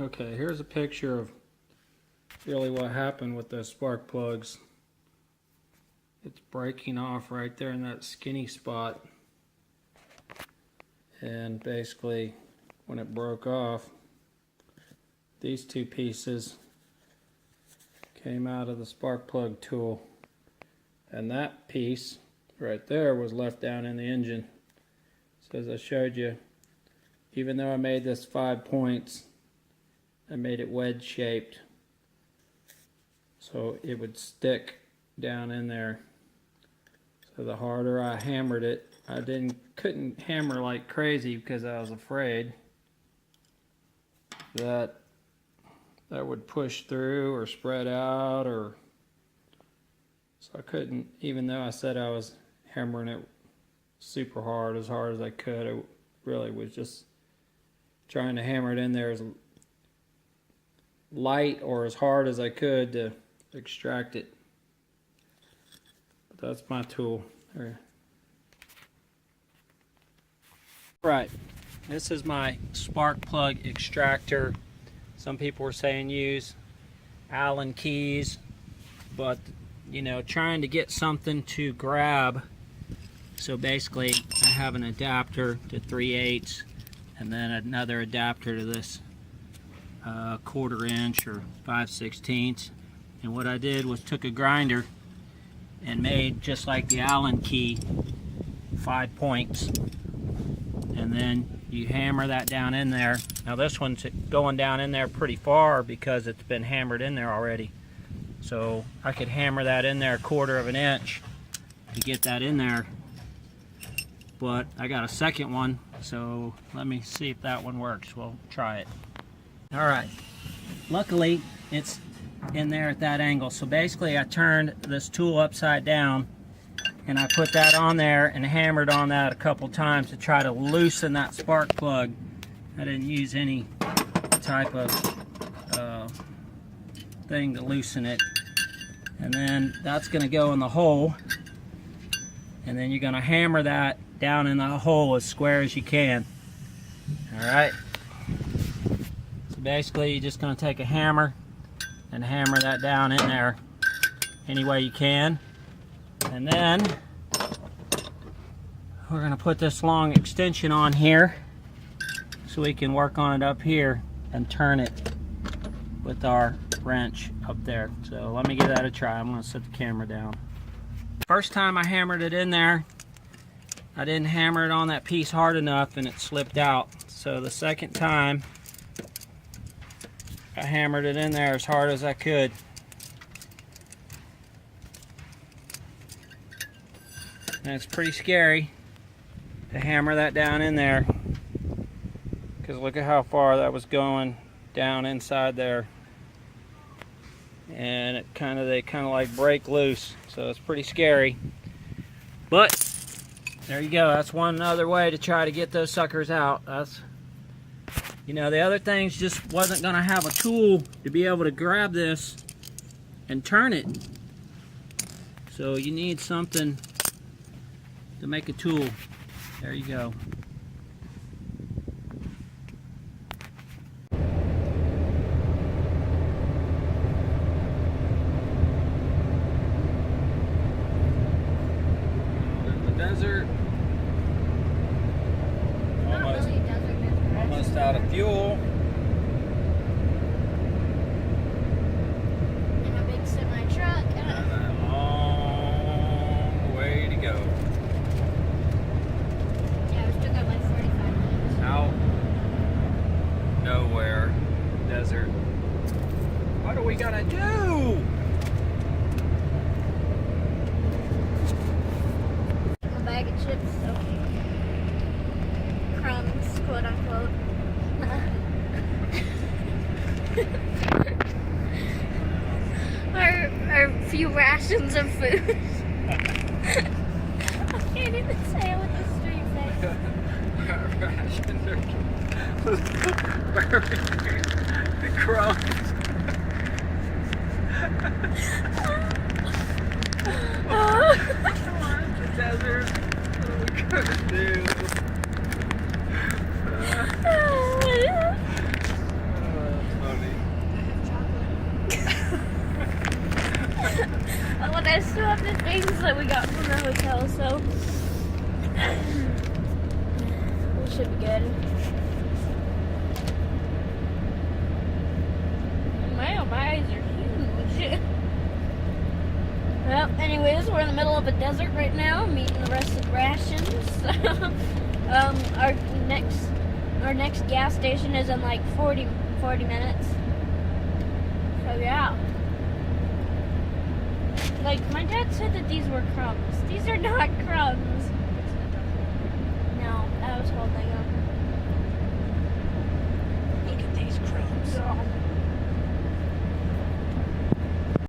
Okay, here's a picture of really what happened with those spark plugs. It's breaking off right there in that skinny spot. And basically, when it broke off, these two pieces came out of the spark plug tool. And that piece right there was left down in the engine. So as I showed you, even though I made this 5 points, I made it wedge shaped so it would stick down in there. So the harder I hammered it, I couldn't hammer like crazy because I was afraid that would push through or spread out, or so I couldn't, even though I said I was hammering it super hard as I could. I really was just trying to hammer it in there as light or as hard as I could to extract it. But that's my tool there. Right, this is my spark plug extractor. Some people were saying use Allen keys, but you know, trying to get something to grab. So basically I have an adapter to 3/8 and then another adapter to this 1/4 inch or 5/16. And what I did was took a grinder and made, just like the Allen key, 5 points, and then you hammer that down in there. Now this one's going down in there pretty far because it's been hammered in there already, so I could hammer that in there 1/4 inch to get that in there. But I got a second one, so let me see if that one works. We'll try it. Alright, luckily it's in there at that angle. So basically I turned this tool upside down and I put that on there and hammered on that a couple times to try to loosen that spark plug. I didn't use any type of thing to loosen it. And then that's going to go in the hole, and then you're going to hammer that down in the hole as square as you can. Alright, so basically you're just going to take a hammer and hammer that down in there any way you can. And then we're going to put this long extension on here so we can work on it up here and turn it with our wrench up there. So let me give that a try. I'm going to set the camera down. First time I hammered it in there, I didn't hammer it on that piece hard enough and it slipped out. So the second time I hammered it in there as hard as I could. And it's pretty scary to hammer that down in there, because look at how far that was going down inside there. And they kind of like break loose, so it's pretty scary. But there you go. That's one other way to try to get those suckers out. That's, you know, the other things just wasn't going to have a tool to be able to grab this and turn it. So you need something to make a tool. There you go. Desert. Almost out of fuel. And a big semi truck. And a long way to go. Yeah, we still got like 45 minutes. Out nowhere, desert. What do we gotta do? A bag of chips, so crumbs, quote unquote. our few rations of food. I can't even say it with a straight face. The crumbs. The desert. What are we gonna do? the things that we got from the hotel, so we should be good. Wow, my eyes are huge. Well, anyways, we're in the middle of a desert right now. I'm eating the rest of the rations. Our next gas station is in like 40 minutes. So yeah. Like, my dad said that these were crumbs. These are not crumbs. No, I was holding them. Look at these crumbs.